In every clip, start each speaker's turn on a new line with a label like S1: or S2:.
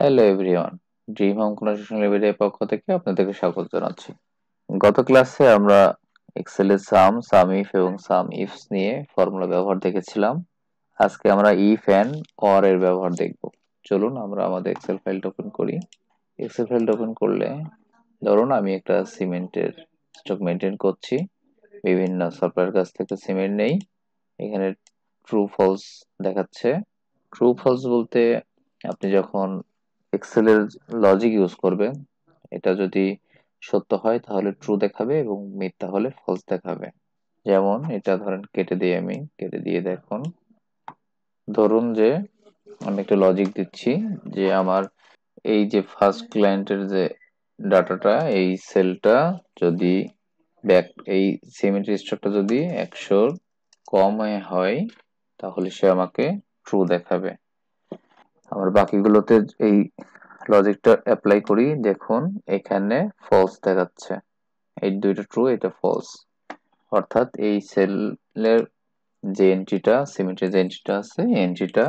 S1: Hello everyone, dream home conversation লিমিটেডের পক্ষ থেকে আপনাদেরকে স্বাগত জানাচ্ছি। গত ক্লাসে আমরা এক্সেলের সাম ইফ এবং সাম ইফস নিয়ে ফর্মুলা ব্যবহার দেখেছিলাম। আজকে আমরা ইফ এন্ড অর এর ব্যবহার দেখব। চলুন আমরা আমাদের এক্সেল ফাইলটা ওপেন করি। এক্সেল ফাইলটা ওপেন করলে ধরুন আমি একটা সিমেন্টের স্টক মেনটেন করছি, বিভিন্ন সফটওয়্যার কাছ থেকে সিমেন্ট নেই। এখানে ট্রু ফলস দেখাচ্ছে। ট্রু ফলস বলতে আপনি যখন এক্সেলের লজিক ইউজ করবেন, এটা যদি সত্য হয় তাহলে ট্রু দেখাবে এবং মিথ্যা হলে ফলস দেখাবে। যেমন এটা ধরেন কেটে দিয়ে দেখুন, ধরুন যে আমি একটা লজিক দিচ্ছি যে আমার এই যে ফার্স্ট ক্লায়েন্টের যে ডাটাটা, এই সেলটা যদি ব্যাক এই সিমেন্ট স্টকটা যদি 100 কম হয় তাহলে সে আমাকে ট্রু দেখাবে। আবার বাকিগুলোতে এই লজিকটা অ্যাপ্লাই করি, দেখুন এখানে ফলস দেখাচ্ছে। এই দুইটা ট্রু, এটা ফলস। অর্থাৎ এই সেলের যে এন্ট্রিটা, সিমেন্টের যে এন্ট্রিটা আছে, এই এন্ট্রিটা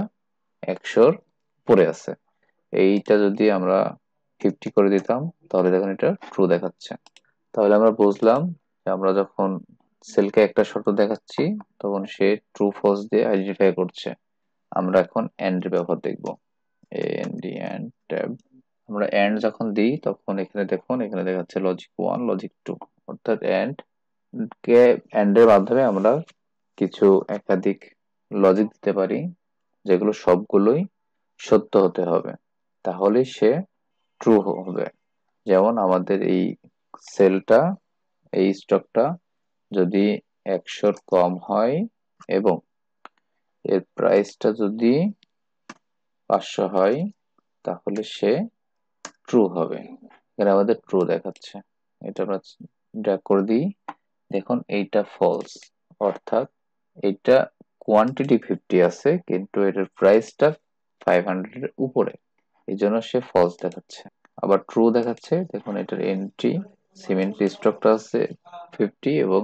S1: 100 পরে আছে। এইটা যদি আমরা 50 করে দিতাম তাহলে দেখুন এটা ট্রু দেখাচ্ছে। তাহলে আমরা বুঝলাম যে আমরা যখন সেলকে একটা শর্ত দেখাচ্ছি তখন সে ট্রু ফলস দিয়ে আইডেন্টিফাই করছে। আমরা এখন এন্ড এর ব্যবহার দেখব। এন্ড এন্ড ট্যাব, আমরা এন্ড যখন দিই তখন এখানে দেখুন, এখানে দেখাচ্ছে লজিক 1 লজিক 2। অর্থাৎ এন্ড কে এন্ড এর মাধ্যমে আমরা কিছু একাধিক লজিক দিতে পারি, যেগুলো সবগুলোই সত্য হতে হবে, তাহলে সে ট্রু হবে। যেমন আমাদের এই সেলটা, এই স্টকটা যদি 100 কম হয় এবং এর প্রাইসটা যদি 500 হয় তাহলে সে ট্রু হবে। এখানে আমাদের ট্রু দেখাচ্ছে। এটা আমরা ড্র্যাগ করে দিই, দেখুন এইটা ফলস। অর্থাৎ এটা কোয়ান্টিটি 50 আছে কিন্তু এটার প্রাইসটা 500 এর উপরে, এই জন্য সে ফলস দেখাচ্ছে। আবার ট্রু দেখাচ্ছে, দেখুন এটার এন্ট্রি সিমেন্ট স্টকটা আছে 50 এবং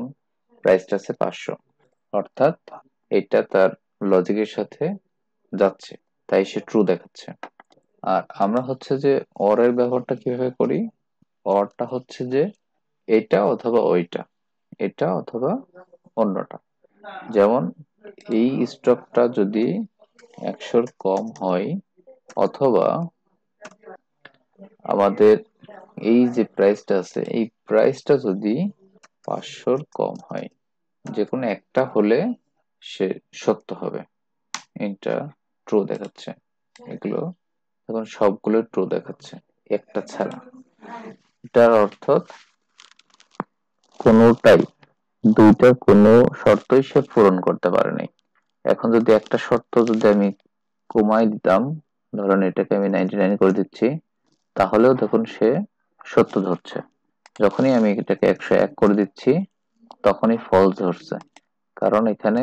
S1: প্রাইসটা আছে 500। অর্থাৎ এটা তার লজিকের সাথে যাচ্ছে, তাই সে ট্রু দেখাচ্ছে। আর আমরা হচ্ছে যে অর এর ব্যবহারটা কিভাবে করি, অরটা হচ্ছে যে এটা অথবা ওইটা, এটা অথবা অন্যটা। যেমন এই স্টকটা যদি 100 কম হয় অথবা আমাদের এই যে প্রাইসটা আছে এই প্রাইসটা যদি 500 কম হয়, যে কোনো একটা হলে সে সত্য হবে। এটা ট্রু দেখাচ্ছে। এগুলো এখন সবগুলো ট্রু দেখাচ্ছে একটা ছাড়া। এটার অর্থ কোনোটাই, দুইটার কোনো শর্তই সে পূরণ করতে পারেনি। এখন যদি একটা শর্ত যদি আমি কমাই দিতাম, ধরেন এটাকে আমি 99 করে দিচ্ছি, তাহলেও দেখুন সে সত্য ধরছে। যখনই আমি এটাকে 101 করে দিচ্ছি তখনই ফলস ধরছে, কারণ এখানে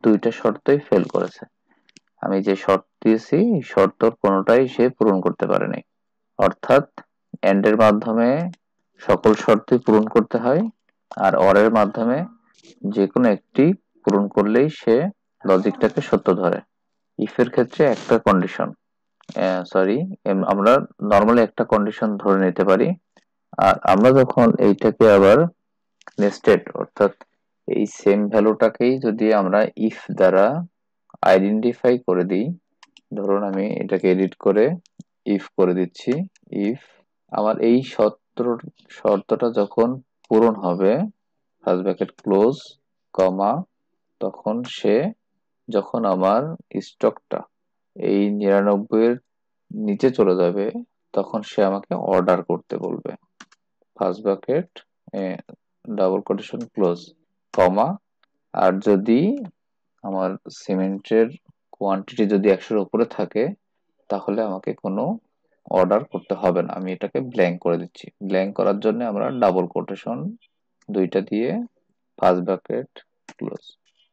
S1: দুইটা শর্তই ফেল করেছে। আমি যে শর্ত দিয়েছি এই শর্তর কোনোটাই সে পূরণ করতে পারেনি। অর্থাৎ এন্ড এর মাধ্যমে সকল শর্তই পূরণ করতে হয়, আর অর এর মাধ্যমে যে কোনো একটি পূরণ করলেই সে লজিকটাকে সত্য ধরে। ইফ এর ক্ষেত্রে একটা কন্ডিশন, সরি, আমরা নর্মালি একটা কন্ডিশন ধরে নিতে পারি। আর আমরা যখন এইটাকে আবার নেস্টেড, অর্থাৎ এই সেম ভ্যালুটাকেই যদি আমরা ইফ দ্বারা আইডেন্টিফাই করে দিই, ধরুন আমি এটাকে এডিট করে ইফ করে দিচ্ছি। ইফ আমার এই শর্তটা যখন পূরণ হবে, ফার্স্ট ব্র্যাকেট ক্লোজ, কমা, তখন সে, যখন আমার স্টকটা এই 99 এর নিচে চলে যাবে তখন সে আমাকে অর্ডার করতে বলবে। First bracket double quotation close, comma, আর যদি আমার সিমেন্টের কোয়ান্টিটি যদি 100-এর উপরে থাকে তাহলে আমাকে কোনো অর্ডার করতে হবে না। আমি এটাকে ব্ল্যাঙ্ক করে দিচ্ছি। ব্ল্যাঙ্ক করার জন্য আমরা ডাবল কোটেশন দুইটা দিয়ে ফার্স্ট ব্র্যাকেট ক্লোজ।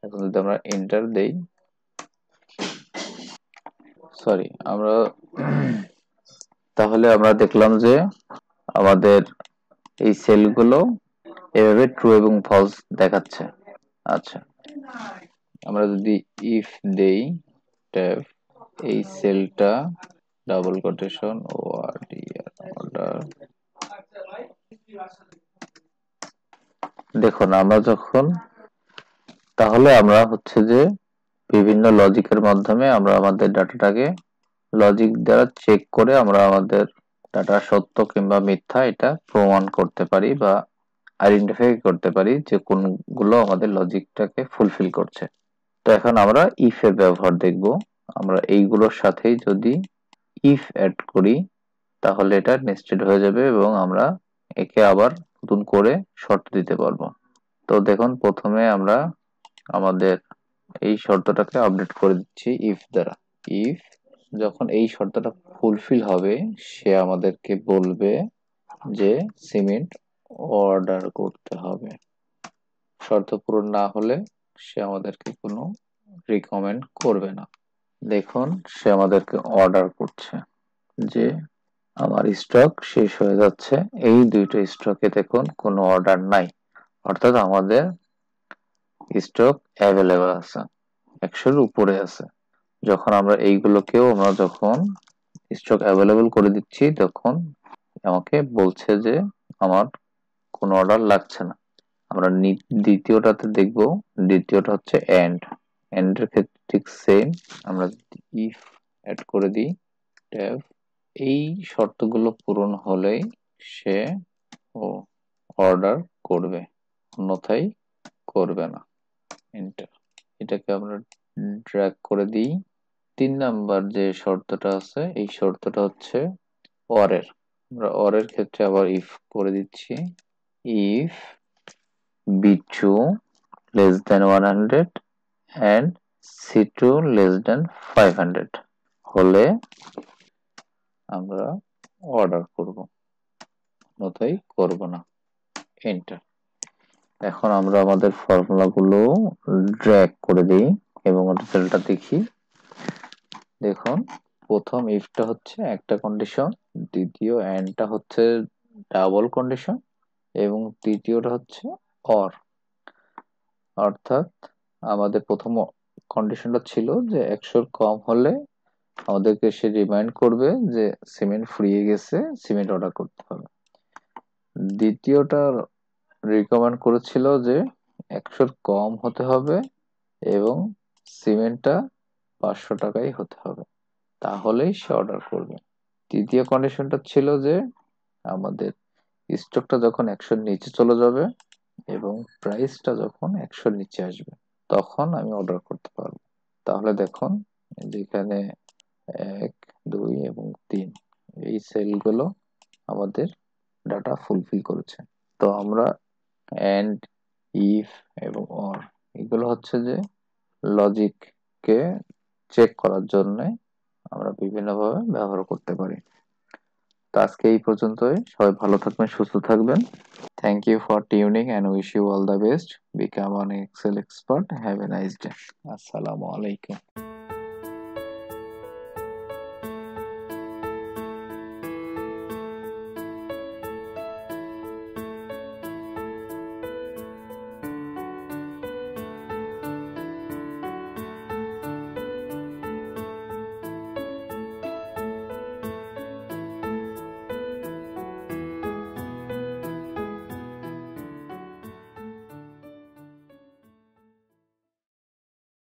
S1: এখন যদি আমরা এন্টার দেই, সরি, আমরা তাহলে আমরা দেখলাম যে আমাদের এই সেলগুলো এভাবে ট্রু এবং ফলস দেখাচ্ছে। আচ্ছা, আমরা যদি ইফ দেই ট্যাব, এই সেলটা ডাবল কোটেশন ORDER অর্ডার। দেখুন আমরা যখন, তাহলে আমরা হচ্ছে যে বিভিন্ন লজিকের মাধ্যমে আমরা আমাদের ডাটাটাকে লজিক দ্বারা চেক করে আমরা আমাদের ডাটা সত্য কিংবা মিথ্যা এটা প্রমাণ করতে পারি বা আইডেন্টিফাই করতে পারি যে কোনগুলো আমাদের লজিকটাকে ফুলফিল করছে। তো এখন আমরা ইফ এর ব্যবহার দেখব। আমরা এইগুলোর সাথেই যদি ইফ অ্যাড করি তাহলে এটা নেস্টেড হয়ে যাবে এবং আমরা একে আবার নতুন করে শর্ত দিতে পারবো। তো দেখুন প্রথমে আমরা আমাদের এই শর্তটাকে আপডেট করে দিচ্ছি ইফ দ্বারা। ইফ যখন এই শর্তটা ফুলফিল হবে সে আমাদেরকে বলবে যে সিমেন্ট অর্ডার করতে হবে। শর্ত পূরণ না হলে সে আমাদেরকে কোনো রিকমেন্ড করবে না। দেখুন সে আমাদেরকে অর্ডার করছে যে আমার স্টক শেষ হয়ে যাচ্ছে। এই দুইটা স্টকে দেখুন কোনো অর্ডার নাই, অর্থাৎ আমাদের স্টক অ্যাভেলেবল আছে, 100-র উপরে আছে। যখন আমরা এইগুলোকেও আমরা যখন স্টক অ্যাভেলেবল করে দিচ্ছি তখন আমাকে বলছে যে আমার কোনো অর্ডার লাগছে না। আমরা দ্বিতীয়টাতে দেখব, দ্বিতীয়টা হচ্ছে এন্ড। এন্ড এর ক্ষেত্রে ঠিক সেম, আমরা ইফ অ্যাড করে দিই ট্যাব। এই শর্তগুলো পূরণ হলেই সে অর্ডার করবে, অন্যথায় করবে না। এন্টার। এটাকে আমরা ড্র্যাগ করে দিই। 3 নাম্বার যে শর্তটা আছে এই শর্তটা হচ্ছে অরের। আমরা অরের ক্ষেত্রে আবার ইফ করে দিচ্ছি। If B2 less than 100 and C2 less than 500 হলে আমরা অর্ডার করব, অন্যথায় করব না। এন্টার। এখন আমরা আমাদের ফর্মুলাগুলো ড্র্যাগ করে দিই এবং রেজাল্টটা দেখি। দেখুন প্রথম ইফটা হচ্ছে একটা কন্ডিশন, দ্বিতীয় এন্ডটা হচ্ছে ডাবল কন্ডিশন এবং তৃতীয়টা হচ্ছে অর। অর্থাৎ আমাদের প্রথম কন্ডিশনটা ছিল যে 100-র কম হলে আমাদেরকে সে রিমাইন্ড করবে যে সিমেন্ট ফুরিয়ে গেছে, সিমেন্ট অর্ডার করতে হবে। দ্বিতীয়টা রিকমেন্ড করেছিল যে 100-র কম হতে হবে এবং সিমেন্টটা 500 টাকাই হতে হবে, তাহলেই সে অর্ডার করবে। তৃতীয় কন্ডিশনটা ছিল যে আমাদের স্টকটা যখন 100-র নিচে চলে যাবে এবং প্রাইসটা যখন 100-র নিচে আসবে তখন আমি অর্ডার করতে পারবো। তাহলে দেখুন যেখানে 1, 2 এবং 3 এই সেলগুলো আমাদের ডাটা ফুলফিল করেছে। তো আমরা এন্ড, ইফ এবং অর এগুলো হচ্ছে যে লজিককে চেক করার জন্য আমরা বিভিন্নভাবে ব্যবহার করতে পারি। তো আজকে এই পর্যন্তই। সবাই ভালো থাকবেন, সুস্থ থাকবেন। Thank you for tuning and wish you all the best. Become an Excel expert. Have a nice day. Assalamu alaikum.